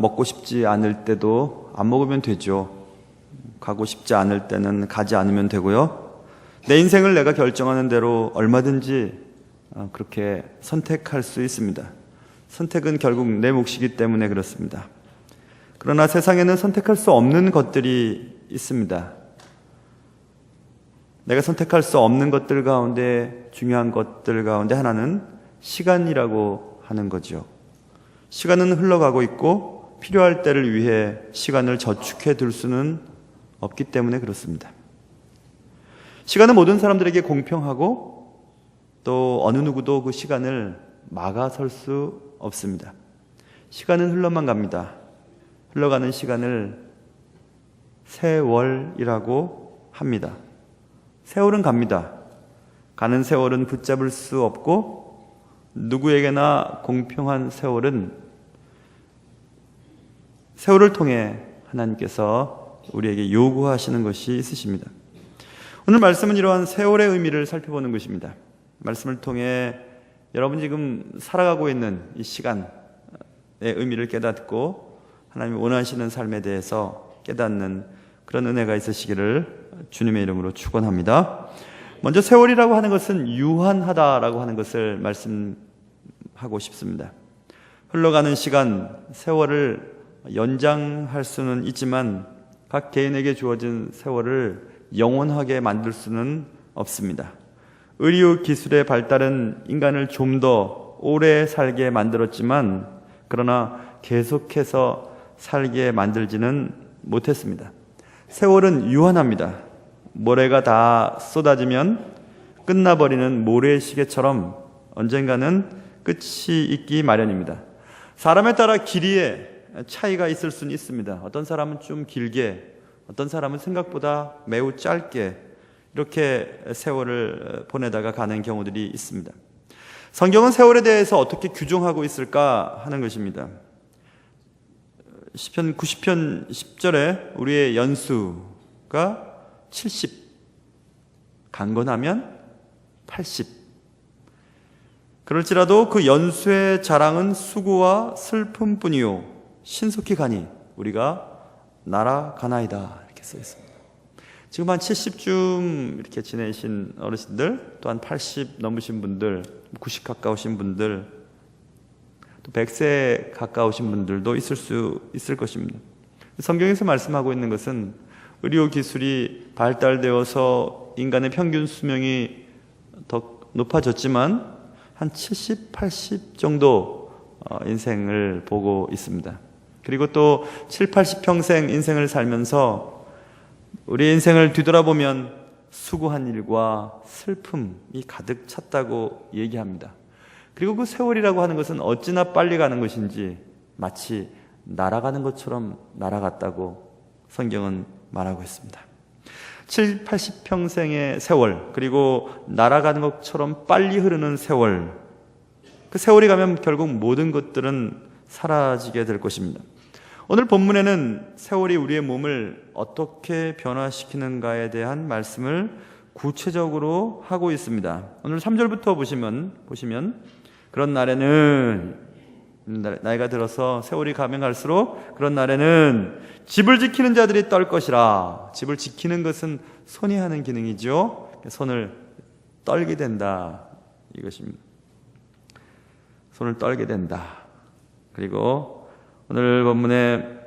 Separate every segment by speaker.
Speaker 1: 먹고 싶지 않을 때도 안 먹으면 되죠. 가고 싶지 않을 때는 가지 않으면 되고요. 내 인생을 내가 결정하는 대로 얼마든지 그렇게 선택할 수 있습니다. 선택은 결국 내 몫이기 때문에 그렇습니다. 그러나 세상에는 선택할 수 없는 것들이 있습니다. 내가 선택할 수 없는 것들 가운데 중요한 것들 가운데 하나는 시간이라고 하는 거죠. 시간은 흘러가고 있고 필요할 때를 위해 시간을 저축해 둘 수는 없기 때문에 그렇습니다. 시간은 모든 사람들에게 공평하고 또 어느 누구도 그 시간을 막아설 수 없습니다. 시간은 흘러만 갑니다. 흘러가는 시간을 세월이라고 합니다. 세월은 갑니다. 가는 세월은 붙잡을 수 없고 누구에게나 공평한 세월은 세월을 통해 하나님께서 우리에게 요구하시는 것이 있으십니다. 오늘 말씀은 이러한 세월의 의미를 살펴보는 것입니다. 말씀을 통해 여러분 지금 살아가고 있는 이 시간의 의미를 깨닫고 하나님이 원하시는 삶에 대해서 깨닫는 그런 은혜가 있으시기를 주님의 이름으로 축원합니다. 먼저 세월이라고 하는 것은 유한하다라고 하는 것을 말씀하고 싶습니다. 흘러가는 시간, 세월을 연장할 수는 있지만 각 개인에게 주어진 세월을 영원하게 만들 수는 없습니다. 의료 기술의 발달은 인간을 좀 더 오래 살게 만들었지만 그러나 계속해서 살게 만들지는 못했습니다. 세월은 유한합니다. 모래가 다 쏟아지면 끝나버리는 모래시계처럼 언젠가는 끝이 있기 마련입니다. 사람에 따라 길이에 차이가 있을 수는 있습니다. 어떤 사람은 좀 길게, 어떤 사람은 생각보다 매우 짧게 이렇게 세월을 보내다가 가는 경우들이 있습니다. 성경은 세월에 대해서 어떻게 규정하고 있을까 하는 것입니다. 시편 90편 10절에 우리의 연수가 70, 강건하면 80. 그럴지라도 그 연수의 자랑은 수고와 슬픔뿐이요 신속히 가니 우리가 날아가나이다 이렇게 써 있습니다. 지금 한 70쯤 이렇게 지내신 어르신들, 또 한 80 넘으신 분들, 90 가까우신 분들, 또 100세 가까우신 분들도 있을 것입니다. 성경에서 말씀하고 있는 것은 의료기술이 발달되어서 인간의 평균 수명이 더 높아졌지만 한 70, 80 정도 인생을 보고 있습니다. 그리고 또 7, 80평생 인생을 살면서 우리 인생을 뒤돌아보면 수고한 일과 슬픔이 가득 찼다고 얘기합니다. 그리고 그 세월이라고 하는 것은 어찌나 빨리 가는 것인지 마치 날아가는 것처럼 날아갔다고 성경은 말하고 있습니다. 7, 80평생의 세월, 그리고 날아가는 것처럼 빨리 흐르는 세월, 그 세월이 가면 결국 모든 것들은 사라지게 될 것입니다. 오늘 본문에는 세월이 우리의 몸을 어떻게 변화시키는가에 대한 말씀을 구체적으로 하고 있습니다. 오늘 3절부터 보시면 그런 날에는, 나이가 들어서 세월이 가면 갈수록 그런 날에는 집을 지키는 자들이 떨 것이라. 집을 지키는 것은 손이 하는 기능이죠. 손을 떨게 된다 이것입니다. 손을 떨게 된다. 그리고 오늘 본문에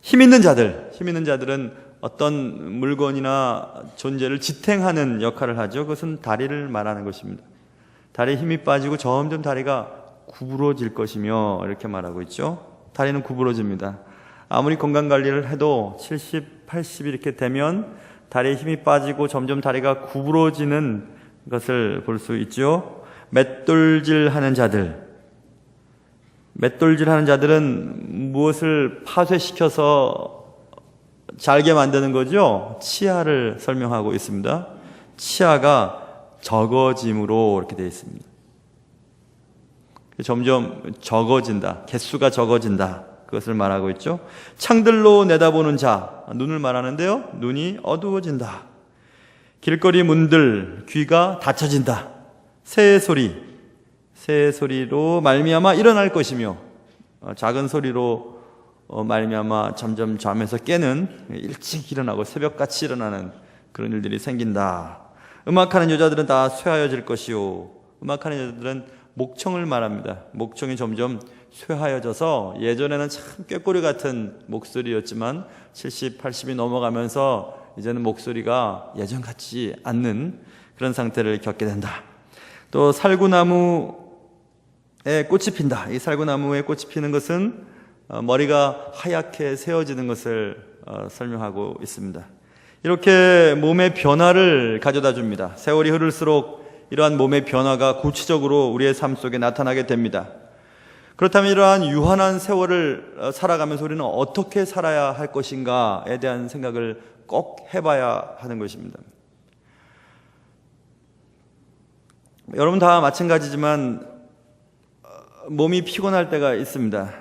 Speaker 1: 힘 있는 자들은 어떤 물건이나 존재를 지탱하는 역할을 하죠. 그것은 다리를 말하는 것입니다. 다리에 힘이 빠지고 점점 다리가 구부러질 것이며 이렇게 말하고 있죠. 다리는 구부러집니다. 아무리 건강관리를 해도 70, 80 이렇게 되면 다리에 힘이 빠지고 점점 다리가 구부러지는 것을 볼 수 있죠. 맷돌질하는 자들은 무엇을 파쇄시켜서 잘게 만드는 거죠? 치아를 설명하고 있습니다. 치아가 적어짐으로 이렇게 되어 있습니다. 점점 적어진다. 개수가 적어진다. 그것을 말하고 있죠. 창들로 내다보는 자, 눈을 말하는데요. 눈이 어두워진다. 길거리 문들, 귀가 닫혀진다. 새 소리로 말미암아 일어날 것이며 작은 소리로 말미암아 점점 잠에서 깨는, 일찍 일어나고 새벽같이 일어나는 그런 일들이 생긴다. 음악하는 여자들은 다 쇠하여질 것이요. 음악하는 여자들은 목청을 말합니다. 목청이 점점 쇠하여져서 예전에는 참 꾀꼬리 같은 목소리였지만 70, 80이 넘어가면서 이제는 목소리가 예전 같지 않는 그런 상태를 겪게 된다. 또 살구나무에 꽃이 핀다. 이 살구나무에 꽃이 피는 것은 머리가 하얗게 세워지는 것을 설명하고 있습니다. 이렇게 몸의 변화를 가져다 줍니다. 세월이 흐를수록 이러한 몸의 변화가 구체적으로 우리의 삶 속에 나타나게 됩니다. 그렇다면 이러한 유한한 세월을 살아가면서 우리는 어떻게 살아야 할 것인가에 대한 생각을 꼭 해봐야 하는 것입니다. 여러분 다 마찬가지지만 몸이 피곤할 때가 있습니다.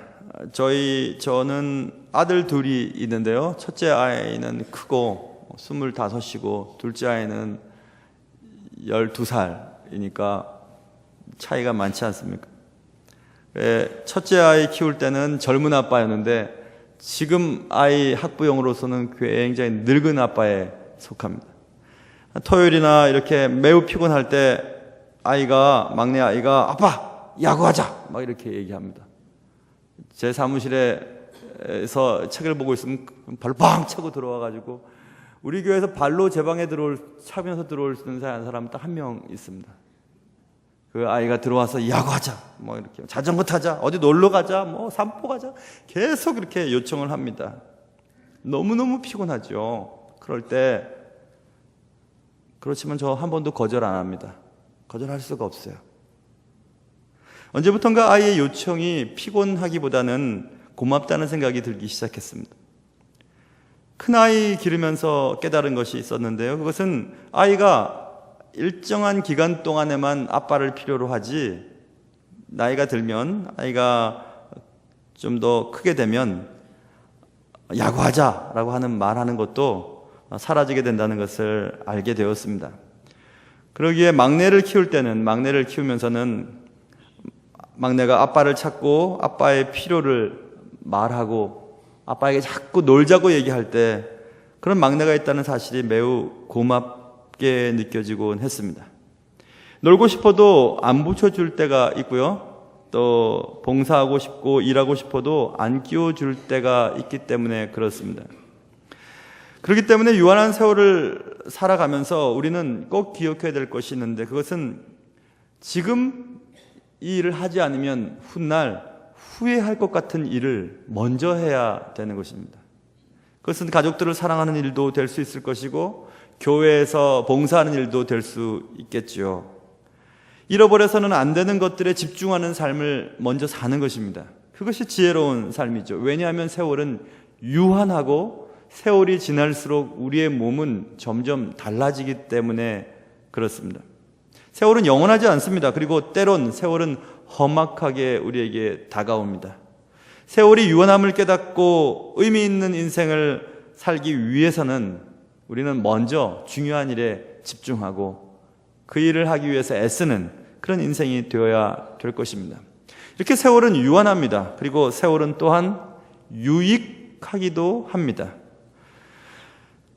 Speaker 1: 저는 아들 둘이 있는데요. 첫째 아이는 크고 25이고 둘째 아이는 12살이니까 차이가 많지 않습니까? 첫째 아이 키울 때는 젊은 아빠였는데 지금 아이 학부형으로서는 굉장히 늙은 아빠에 속합니다. 토요일이나 이렇게 매우 피곤할 때 막내 아이가 아빠 야구하자 막 이렇게 얘기합니다. 제 사무실에서 책을 보고 있으면 발로 빵 차고 들어와가지고 우리 교회에서 발로 제 방에 차면서 들어올 수 있는 사람 딱 한 명 있습니다. 그 아이가 들어와서 야구하자, 뭐 이렇게 자전거 타자, 어디 놀러 가자, 뭐 산보 가자, 계속 이렇게 요청을 합니다. 너무너무 피곤하죠. 그럴 때 그렇지만 저 한 번도 거절 안 합니다. 거절할 수가 없어요. 언제부턴가 아이의 요청이 피곤하기보다는 고맙다는 생각이 들기 시작했습니다. 큰아이 기르면서 깨달은 것이 있었는데요. 그것은 아이가 일정한 기간 동안에만 아빠를 필요로 하지, 나이가 들면, 아이가 좀 더 크게 되면 야구하자라고 하는 말하는 것도 사라지게 된다는 것을 알게 되었습니다. 그러기에 막내를 키우면서는 막내가 아빠를 찾고 아빠의 필요를 말하고 아빠에게 자꾸 놀자고 얘기할 때 그런 막내가 있다는 사실이 매우 고맙게 느껴지곤 했습니다. 놀고 싶어도 안 붙여줄 때가 있고요. 또 봉사하고 싶고 일하고 싶어도 안 끼워줄 때가 있기 때문에 그렇습니다. 그렇기 때문에 유한한 세월을 살아가면서 우리는 꼭 기억해야 될 것이 있는데, 그것은 지금 이 일을 하지 않으면 훗날 후회할 것 같은 일을 먼저 해야 되는 것입니다. 그것은 가족들을 사랑하는 일도 될 수 있을 것이고 교회에서 봉사하는 일도 될 수 있겠지요. 잃어버려서는 안 되는 것들에 집중하는 삶을 먼저 사는 것입니다. 그것이 지혜로운 삶이죠. 왜냐하면 세월은 유한하고 세월이 지날수록 우리의 몸은 점점 달라지기 때문에 그렇습니다. 세월은 영원하지 않습니다. 그리고 때론 세월은 험악하게 우리에게 다가옵니다. 세월이 유한함을 깨닫고 의미 있는 인생을 살기 위해서는 우리는 먼저 중요한 일에 집중하고 그 일을 하기 위해서 애쓰는 그런 인생이 되어야 될 것입니다. 이렇게 세월은 유한합니다. 그리고 세월은 또한 유익하기도 합니다.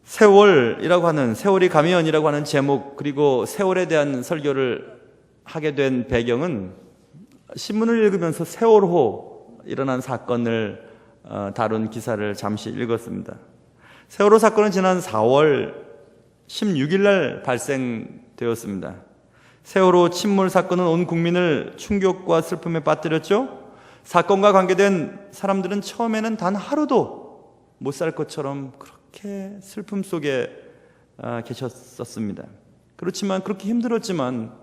Speaker 1: 세월이 가면이라고 하는 제목, 그리고 세월에 대한 설교를 하게 된 배경은 신문을 읽으면서 세월호 일어난 사건을 다룬 기사를 잠시 읽었습니다. 세월호 사건은 지난 4월 16일 날 발생되었습니다. 세월호 침몰 사건은 온 국민을 충격과 슬픔에 빠뜨렸죠. 사건과 관계된 사람들은 처음에는 단 하루도 못 살 것처럼 그렇게 슬픔 속에 계셨었습니다. 그렇지만 그렇게 힘들었지만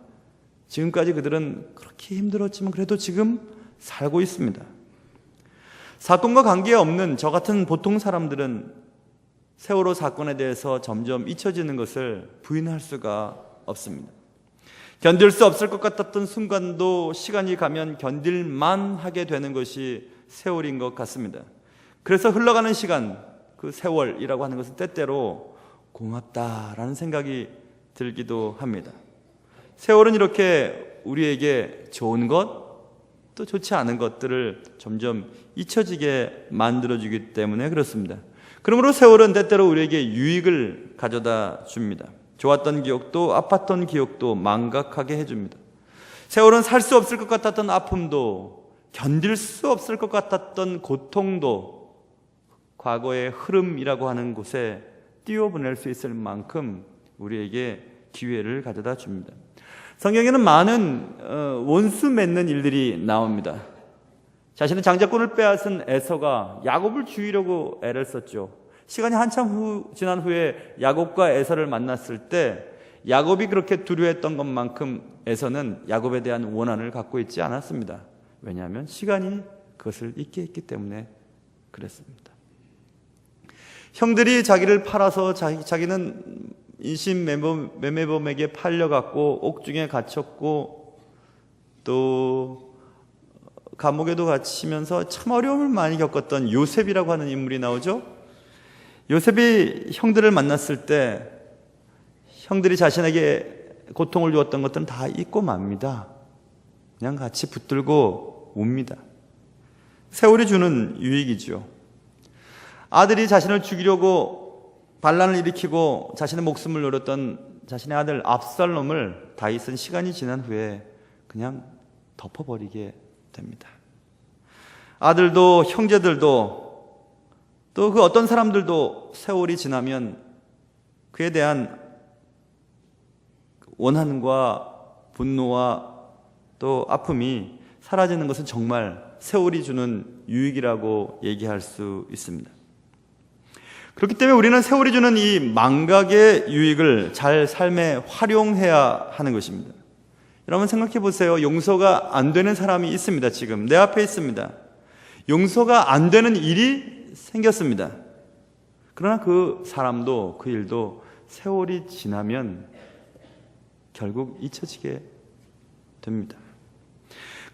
Speaker 1: 지금까지 그들은 그렇게 힘들었지만 그래도 지금 살고 있습니다. 사건과 관계없는 저 같은 보통 사람들은 세월호 사건에 대해서 점점 잊혀지는 것을 부인할 수가 없습니다. 견딜 수 없을 것 같았던 순간도 시간이 가면 견딜만 하게 되는 것이 세월인 것 같습니다. 그래서 흘러가는 시간, 그 세월이라고 하는 것은 때때로 고맙다라는 생각이 들기도 합니다. 세월은 이렇게 우리에게 좋은 것, 또 좋지 않은 것들을 점점 잊혀지게 만들어주기 때문에 그렇습니다. 그러므로 세월은 때때로 우리에게 유익을 가져다 줍니다. 좋았던 기억도 아팠던 기억도 망각하게 해줍니다. 세월은 살 수 없을 것 같았던 아픔도 견딜 수 없을 것 같았던 고통도 과거의 흐름이라고 하는 곳에 띄워보낼 수 있을 만큼 우리에게 기회를 가져다 줍니다. 성경에는 많은 원수 맺는 일들이 나옵니다. 자신의 장자권을 빼앗은 에서가 야곱을 죽이려고 애를 썼죠. 시간이 한참 지난 후에 야곱과 에서를 만났을 때 야곱이 그렇게 두려워했던 것만큼 에서는 야곱에 대한 원한을 갖고 있지 않았습니다. 왜냐하면 시간이 그것을 잊게 했기 때문에 그랬습니다. 형들이 자기를 팔아서 자기는 인신매매범에게 팔려갔고 옥중에 갇혔고 또 감옥에도 갇히면서 참 어려움을 많이 겪었던 요셉이라고 하는 인물이 나오죠. 요셉이 형들을 만났을 때 형들이 자신에게 고통을 주었던 것들은 다 잊고 맙니다. 그냥 같이 붙들고 웁니다. 세월이 주는 유익이죠. 아들이 자신을 죽이려고 반란을 일으키고 자신의 목숨을 노렸던 자신의 아들 압살롬을 다윗은 시간이 지난 후에 그냥 덮어버리게 됩니다. 아들도 형제들도 또 그 어떤 사람들도 세월이 지나면 그에 대한 원한과 분노와 또 아픔이 사라지는 것은 정말 세월이 주는 유익이라고 얘기할 수 있습니다. 그렇기 때문에 우리는 세월이 주는 이 망각의 유익을 잘 삶에 활용해야 하는 것입니다. 여러분 생각해 보세요. 용서가 안 되는 사람이 있습니다. 지금 내 앞에 있습니다. 용서가 안 되는 일이 생겼습니다. 그러나 그 사람도 그 일도 세월이 지나면 결국 잊혀지게 됩니다.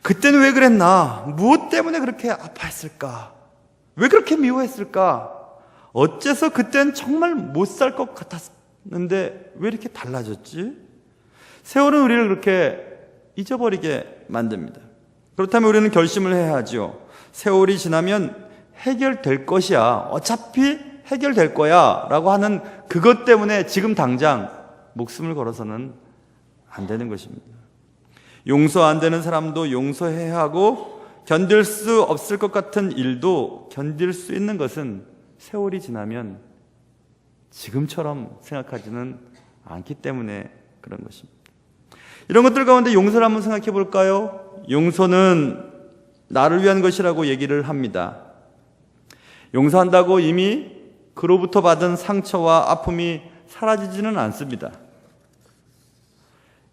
Speaker 1: 그때는 왜 그랬나? 무엇 때문에 그렇게 아파했을까? 왜 그렇게 미워했을까? 어째서 그땐 정말 못 살 것 같았는데 왜 이렇게 달라졌지? 세월은 우리를 그렇게 잊어버리게 만듭니다. 그렇다면 우리는 결심을 해야 하죠. 세월이 지나면 해결될 것이야. 어차피 해결될 거야 라고 하는 그것 때문에 지금 당장 목숨을 걸어서는 안 되는 것입니다. 용서 안 되는 사람도 용서해야 하고 견딜 수 없을 것 같은 일도 견딜 수 있는 것은 세월이 지나면 지금처럼 생각하지는 않기 때문에 그런 것입니다. 이런 것들 가운데 용서를 한번 생각해 볼까요? 용서는 나를 위한 것이라고 얘기를 합니다. 용서한다고 이미 그로부터 받은 상처와 아픔이 사라지지는 않습니다.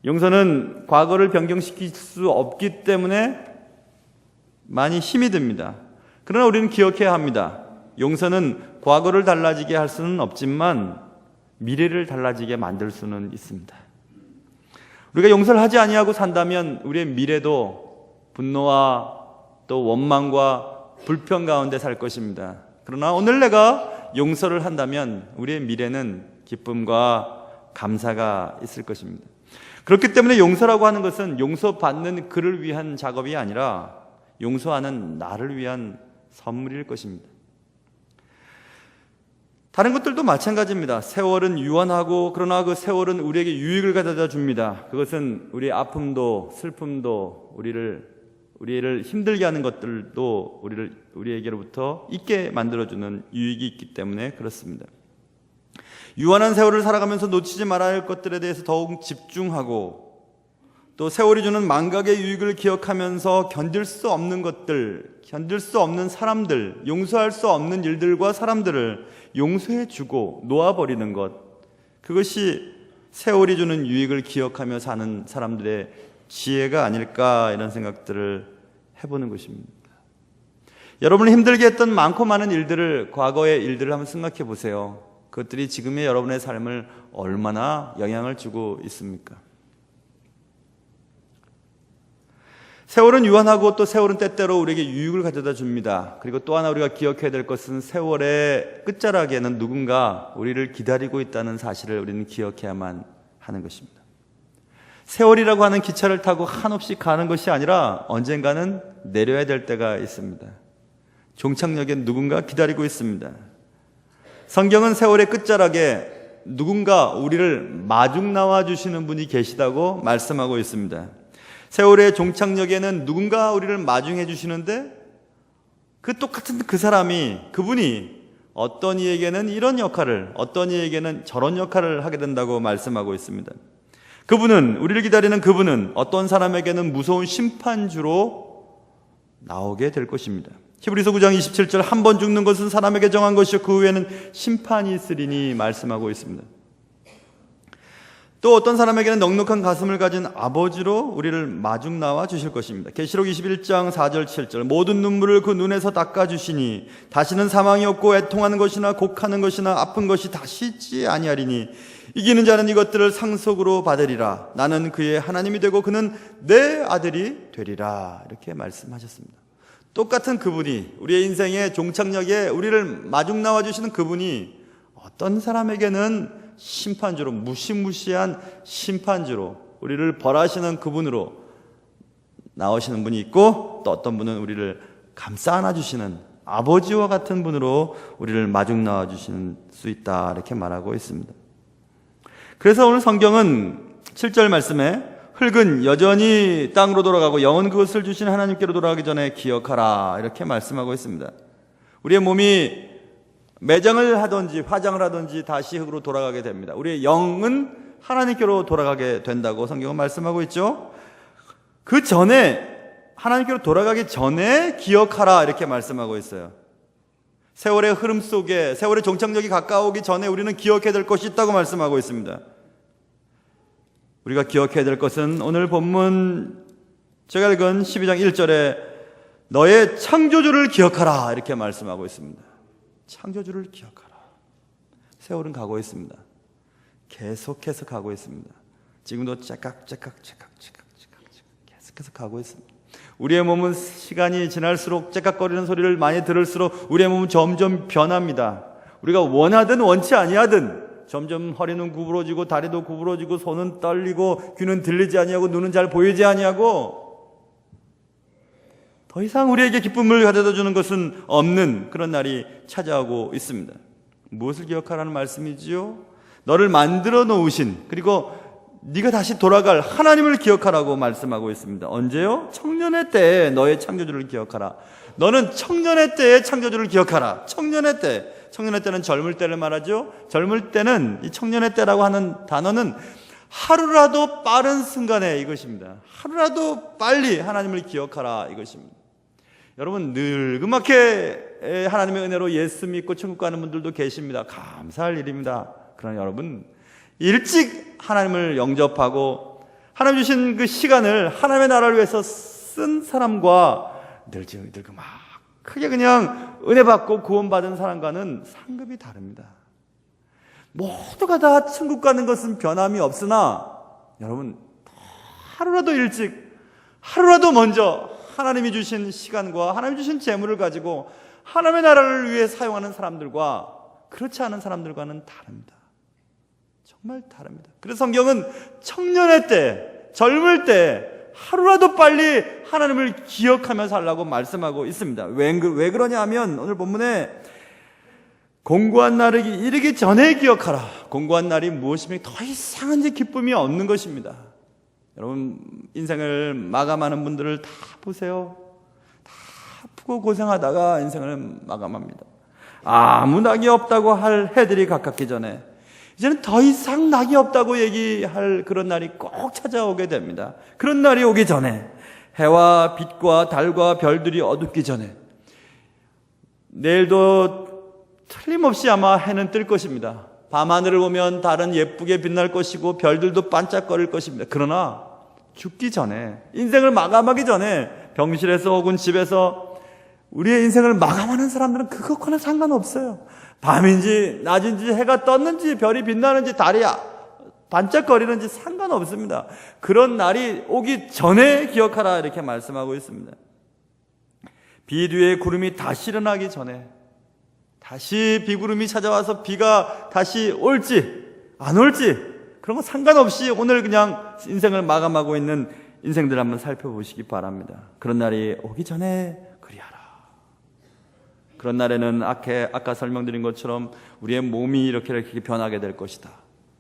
Speaker 1: 용서는 과거를 변경시킬 수 없기 때문에 많이 힘이 듭니다. 그러나 우리는 기억해야 합니다. 용서는 과거를 달라지게 할 수는 없지만 미래를 달라지게 만들 수는 있습니다. 우리가 용서를 하지 아니하고 산다면 우리의 미래도 분노와 또 원망과 불평 가운데 살 것입니다. 그러나 오늘 내가 용서를 한다면 우리의 미래는 기쁨과 감사가 있을 것입니다. 그렇기 때문에 용서라고 하는 것은 용서받는 그를 위한 작업이 아니라 용서하는 나를 위한 선물일 것입니다. 다른 것들도 마찬가지입니다. 세월은 유한하고 그러나 그 세월은 우리에게 유익을 가져다 줍니다. 그것은 우리의 아픔도 슬픔도 우리를 힘들게 하는 것들도 우리에게로부터 잊게 만들어주는 유익이 있기 때문에 그렇습니다. 유한한 세월을 살아가면서 놓치지 말아야 할 것들에 대해서 더욱 집중하고 또 세월이 주는 망각의 유익을 기억하면서 견딜 수 없는 것들, 견딜 수 없는 사람들, 용서할 수 없는 일들과 사람들을 용서해주고 놓아버리는 것, 그것이 세월이 주는 유익을 기억하며 사는 사람들의 지혜가 아닐까 이런 생각들을 해보는 것입니다. 여러분을 힘들게 했던 많고 많은 일들을, 과거의 일들을 한번 생각해 보세요. 그것들이 지금의 여러분의 삶을 얼마나 영향을 주고 있습니까? 세월은 유한하고 또 세월은 때때로 우리에게 유익을 가져다 줍니다. 그리고 또 하나 우리가 기억해야 될 것은 세월의 끝자락에는 누군가 우리를 기다리고 있다는 사실을 우리는 기억해야만 하는 것입니다. 세월이라고 하는 기차를 타고 한없이 가는 것이 아니라 언젠가는 내려야 될 때가 있습니다. 종착역에 누군가 기다리고 있습니다. 성경은 세월의 끝자락에 누군가 우리를 마중 나와 주시는 분이 계시다고 말씀하고 있습니다. 세월의 종착역에는 누군가 우리를 마중해 주시는데 그 똑같은 그 사람이, 그분이 어떤 이에게는 이런 역할을, 어떤 이에게는 저런 역할을 하게 된다고 말씀하고 있습니다. 그분은, 우리를 기다리는 그분은 어떤 사람에게는 무서운 심판주로 나오게 될 것입니다. 히브리서 9장 27절, 한 번 죽는 것은 사람에게 정한 것이요 그 후에는 심판이 있으리니 말씀하고 있습니다. 또 어떤 사람에게는 넉넉한 가슴을 가진 아버지로 우리를 마중 나와 주실 것입니다. 계시록 21장 4절 7절, 모든 눈물을 그 눈에서 닦아주시니 다시는 사망이 없고 애통하는 것이나 곡하는 것이나 아픈 것이 다시 있지 아니하리니 이기는 자는 이것들을 상속으로 받으리라. 나는 그의 하나님이 되고 그는 내 아들이 되리라. 이렇게 말씀하셨습니다. 똑같은 그분이, 우리의 인생의 종착역에 우리를 마중 나와 주시는 그분이 어떤 사람에게는 심판주로, 무시무시한 심판주로 우리를 벌하시는 그분으로 나오시는 분이 있고, 또 어떤 분은 우리를 감싸 안아주시는 아버지와 같은 분으로 우리를 마중 나와 주시는 수 있다, 이렇게 말하고 있습니다. 그래서 오늘 성경은 7절 말씀에 흙은 여전히 땅으로 돌아가고 영은 그것을 주신 하나님께로 돌아가기 전에 기억하라, 이렇게 말씀하고 있습니다. 우리의 몸이 매장을 하든지 화장을 하든지 다시 흙으로 돌아가게 됩니다. 우리의 영은 하나님께로 돌아가게 된다고 성경은 말씀하고 있죠. 그 전에, 하나님께로 돌아가기 전에 기억하라, 이렇게 말씀하고 있어요. 세월의 흐름 속에, 세월의 종착역이 가까우기 전에 우리는 기억해야 될 것이 있다고 말씀하고 있습니다. 우리가 기억해야 될 것은 오늘 본문 제가 읽은 12장 1절에 너의 창조주를 기억하라, 이렇게 말씀하고 있습니다. 창조주를 기억하라. 세월은 가고 있습니다. 계속해서 가고 있습니다. 지금도 째깍째깍 계속해서 가고 있습니다. 우리의 몸은 시간이 지날수록 째깍거리는 소리를 많이 들을수록 우리의 몸은 점점 변합니다. 우리가 원하든 원치 아니하든 점점 허리는 구부러지고 다리도 구부러지고 손은 떨리고 귀는 들리지 아니하고 눈은 잘 보이지 아니하고 더 이상 우리에게 기쁨을 가져다 주는 것은 없는 그런 날이 찾아오고 있습니다. 무엇을 기억하라는 말씀이지요? 너를 만들어 놓으신, 그리고 네가 다시 돌아갈 하나님을 기억하라고 말씀하고 있습니다. 언제요? 청년의 때에 너의 창조주를 기억하라. 너는 청년의 때에 창조주를 기억하라. 청년의 때, 청년의 때는 젊을 때를 말하죠. 젊을 때는, 이 청년의 때라고 하는 단어는 하루라도 빠른 순간에 이것입니다. 하루라도 빨리 하나님을 기억하라, 이것입니다. 여러분, 늙음하게 하나님의 은혜로 예수 믿고 천국 가는 분들도 계십니다. 감사할 일입니다. 그러나 여러분, 일찍 하나님을 영접하고 하나님 주신 그 시간을 하나님의 나라를 위해서 쓴 사람과 늙음하게 그냥 은혜 받고 구원받은 사람과는 상급이 다릅니다. 모두가 다 천국 가는 것은 변함이 없으나 여러분, 하루라도 일찍, 하루라도 먼저 하나님이 주신 시간과 하나님이 주신 재물을 가지고 하나님의 나라를 위해 사용하는 사람들과 그렇지 않은 사람들과는 다릅니다. 정말 다릅니다. 그래서 성경은 청년의 때, 젊을 때 하루라도 빨리 하나님을 기억하며 살라고 말씀하고 있습니다. 왜 그러냐 하면 오늘 본문에 공고한 날이 이르기 전에 기억하라. 공고한 날이 무엇입니까? 더 이상은 기쁨이 없는 것입니다. 여러분, 인생을 마감하는 분들을 다 보세요. 다 아프고 고생하다가 인생을 마감합니다. 아무 낙이 없다고 할 해들이 가깝기 전에 이제는 더 이상 낙이 없다고 얘기할 그런 날이 꼭 찾아오게 됩니다. 그런 날이 오기 전에, 해와 빛과 달과 별들이 어둡기 전에, 내일도 틀림없이 아마 해는 뜰 것입니다. 밤하늘을 보면 달은 예쁘게 빛날 것이고 별들도 반짝거릴 것입니다. 그러나 죽기 전에, 인생을 마감하기 전에 병실에서 혹은 집에서 우리의 인생을 마감하는 사람들은 그것과는 상관없어요. 밤인지 낮인지 해가 떴는지 별이 빛나는지 달이 반짝거리는지 상관없습니다. 그런 날이 오기 전에 기억하라, 이렇게 말씀하고 있습니다. 비 뒤에 구름이 다시 일어나기 전에, 다시 비구름이 찾아와서 비가 다시 올지 안 올지 그런 거 상관없이 오늘 그냥 인생을 마감하고 있는 인생들 한번 살펴보시기 바랍니다. 그런 날이 오기 전에 그리하라. 그런 날에는 아까 설명드린 것처럼 우리의 몸이 이렇게 변하게 될 것이다.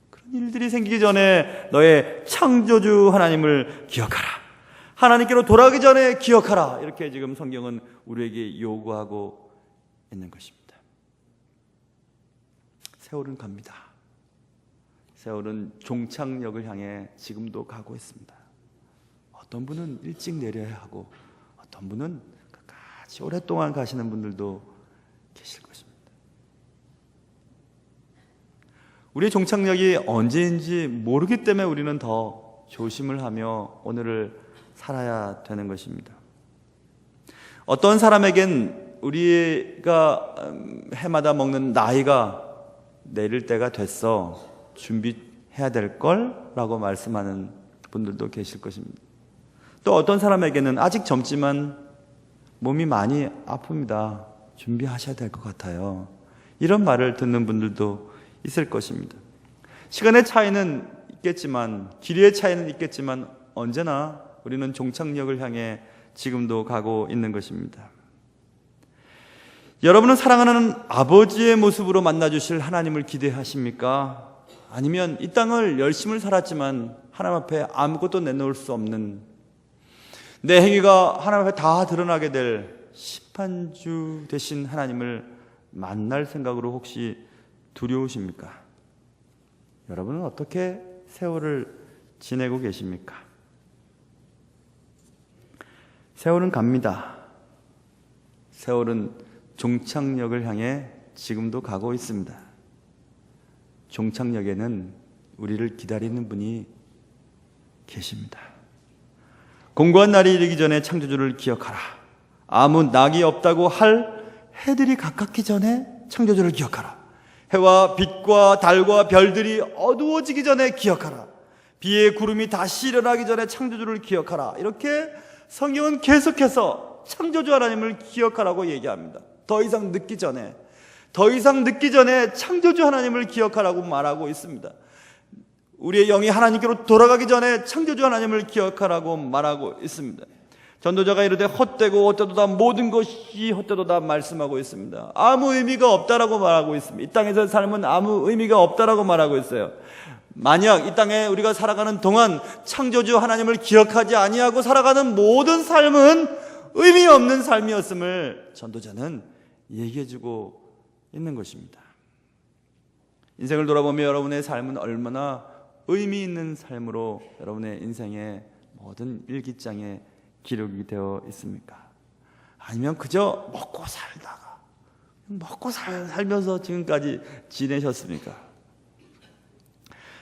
Speaker 1: 그런 일들이 생기기 전에 너의 창조주 하나님을 기억하라. 하나님께로 돌아가기 전에 기억하라. 이렇게 지금 성경은 우리에게 요구하고 있는 것입니다. 세월은 갑니다. 세월은 종착역을 향해 지금도 가고 있습니다. 어떤 분은 일찍 내려야 하고 어떤 분은 끝까지 오랫동안 가시는 분들도 계실 것입니다. 우리의 종착역이 언제인지 모르기 때문에 우리는 더 조심을 하며 오늘을 살아야 되는 것입니다. 어떤 사람에겐 우리가 해마다 먹는 나이가 내릴 때가 됐어, 준비해야 될 걸 라고 말씀하는 분들도 계실 것입니다. 또 어떤 사람에게는 아직 젊지만 몸이 많이 아픕니다, 준비하셔야 될 것 같아요, 이런 말을 듣는 분들도 있을 것입니다. 시간의 차이는 있겠지만, 길이의 차이는 있겠지만 언제나 우리는 종착역을 향해 지금도 가고 있는 것입니다. 여러분은 사랑하는 아버지의 모습으로 만나주실 하나님을 기대하십니까? 아니면 이 땅을 열심을 살았지만 하나님 앞에 아무것도 내놓을 수 없는, 내 행위가 하나님 앞에 다 드러나게 될 심판주 되신 하나님을 만날 생각으로 혹시 두려우십니까? 여러분은 어떻게 세월을 지내고 계십니까? 세월은 갑니다. 세월은 종착역을 향해 지금도 가고 있습니다. 종착역에는 우리를 기다리는 분이 계십니다. 공고한 날이 이르기 전에 창조주를 기억하라. 아무 낙이 없다고 할 해들이 가깝기 전에 창조주를 기억하라. 해와 빛과 달과 별들이 어두워지기 전에 기억하라. 비의 구름이 다시 일어나기 전에 창조주를 기억하라. 이렇게 성경은 계속해서 창조주 하나님을 기억하라고 얘기합니다. 더 이상 늦기 전에 창조주 하나님을 기억하라고 말하고 있습니다. 우리의 영이 하나님께로 돌아가기 전에 창조주 하나님을 기억하라고 말하고 있습니다. 전도자가 이르되 헛되고 헛되도다, 모든 것이 헛되도다 말씀하고 있습니다. 아무 의미가 없다라고 말하고 있습니다. 이 땅에서의 삶은 아무 의미가 없다라고 말하고 있어요. 만약 이 땅에 우리가 살아가는 동안 창조주 하나님을 기억하지 아니하고 살아가는 모든 삶은 의미 없는 삶이었음을 전도자는 얘기해주고 있는 것입니다. 인생을 돌아보며 여러분의 삶은 얼마나 의미 있는 삶으로 여러분의 인생의 모든 일기장에 기록이 되어 있습니까? 아니면 그저 먹고 살면서 지금까지 지내셨습니까?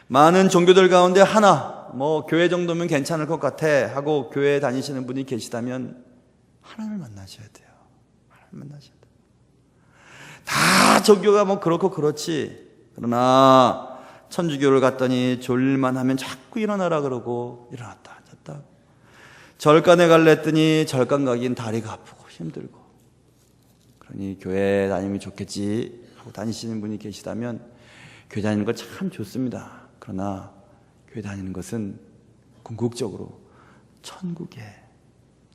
Speaker 1: 많은 종교들 가운데 하나, 교회 정도면 괜찮을 것 같아 하고 교회에 다니시는 분이 계시다면 하나님을 만나셔야 돼요. 하나님을 만나셔야 돼요. 다 종교가 그렇고 그렇지. 그러나 천주교를 갔더니 졸릴만 하면 자꾸 일어나라 그러고 일어났다 앉았다. 절간에 갈래 했더니 절간 가긴 다리가 아프고 힘들고. 그러니 교회 다니면 좋겠지 하고 다니시는 분이 계시다면 교회 다니는 거 참 좋습니다. 그러나 교회 다니는 것은 궁극적으로 천국에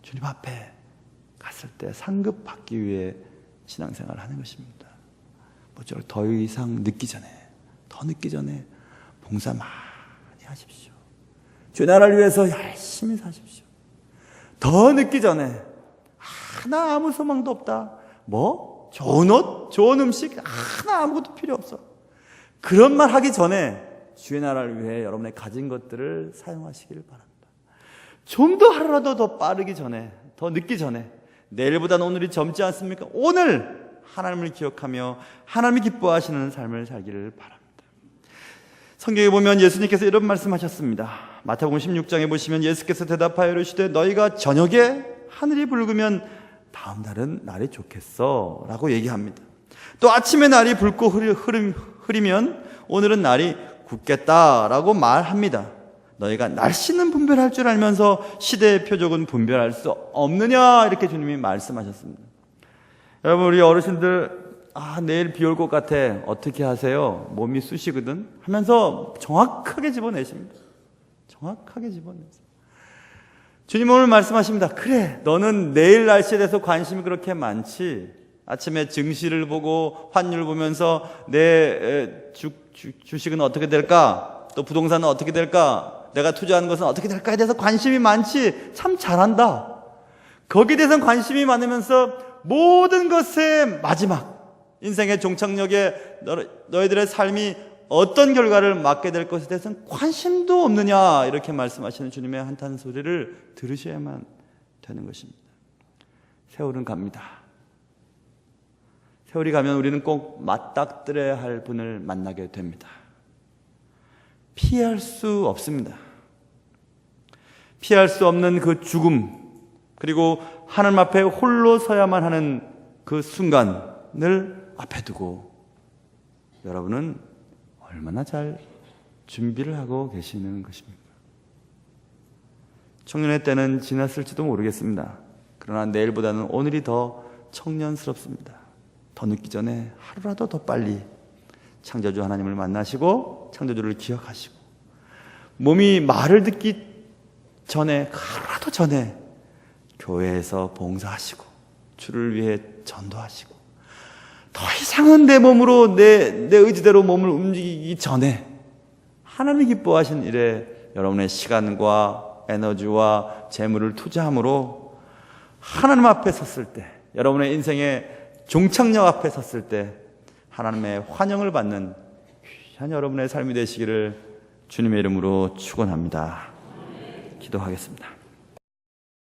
Speaker 1: 주님 앞에 갔을 때 상급 받기 위해 신앙생활을 하는 것입니다. 모쪼록 더 이상 더 늦기 전에 봉사 많이 하십시오. 주의 나라를 위해서 열심히 사십시오. 더 늦기 전에 나 아무 소망도 없다, 좋은 옷, 좋은 음식 하나 아무것도 필요 없어, 그런 말 하기 전에 주의 나라를 위해 여러분의 가진 것들을 사용하시길 바랍니다. 좀 더 하루라도 더 빠르기 전에, 더 늦기 전에, 내일보다는 오늘이 젊지 않습니까? 오늘 하나님을 기억하며 하나님이 기뻐하시는 삶을 살기를 바랍니다. 성경에 보면 예수님께서 이런 말씀하셨습니다. 마태복음 16장에 보시면 예수께서 대답하여 이르시되 너희가 저녁에 하늘이 붉으면 다음 날은 날이 좋겠어 라고 얘기합니다. 또 아침에 날이 붉고 흐리면 오늘은 날이 굳겠다라고 말합니다. 너희가 날씨는 분별할 줄 알면서 시대의 표적은 분별할 수 없느냐, 이렇게 주님이 말씀하셨습니다. 여러분, 우리 어르신들 내일 비 올 것 같아. 어떻게 하세요? 몸이 쑤시거든? 하면서 정확하게 집어내십니다. 정확하게 집어내세요. 주님 오늘 말씀하십니다. 그래, 너는 내일 날씨에 대해서 관심이 그렇게 많지. 아침에 증시를 보고 환율 보면서 내 주식은 어떻게 될까? 또 부동산은 어떻게 될까? 내가 투자하는 것은 어떻게 될까에 대해서 관심이 많지. 참 잘한다. 거기에 대해서는 관심이 많으면서 모든 것의 마지막, 인생의 종착역에 너희들의 삶이 어떤 결과를 맞게 될 것에 대해서는 관심도 없느냐, 이렇게 말씀하시는 주님의 한탄 소리를 들으셔야만 되는 것입니다. 세월은 갑니다. 세월이 가면 우리는 꼭 맞닥뜨려야 할 분을 만나게 됩니다. 피할 수 없습니다. 피할 수 없는 그 죽음, 그리고 하나님 앞에 홀로 서야만 하는 그 순간을 앞에 두고 여러분은 얼마나 잘 준비를 하고 계시는 것입니까? 청년의 때는 지났을지도 모르겠습니다. 그러나 내일보다는 오늘이 더 청년스럽습니다. 더 늦기 전에 하루라도 더 빨리 창조주 하나님을 만나시고 창조주를 기억하시고, 몸이 말을 듣기 전에, 하루라도 전에 교회에서 봉사하시고 주를 위해 전도하시고, 더 이상은 내 몸으로 내 의지대로 몸을 움직이기 전에 하나님이 기뻐하신 일에 여러분의 시간과 에너지와 재물을 투자함으로 하나님 앞에 섰을 때, 여러분의 인생의 종착역 앞에 섰을 때 하나님의 환영을 받는 귀한 여러분의 삶이 되시기를 주님의 이름으로 축원합니다. 기도하겠습니다.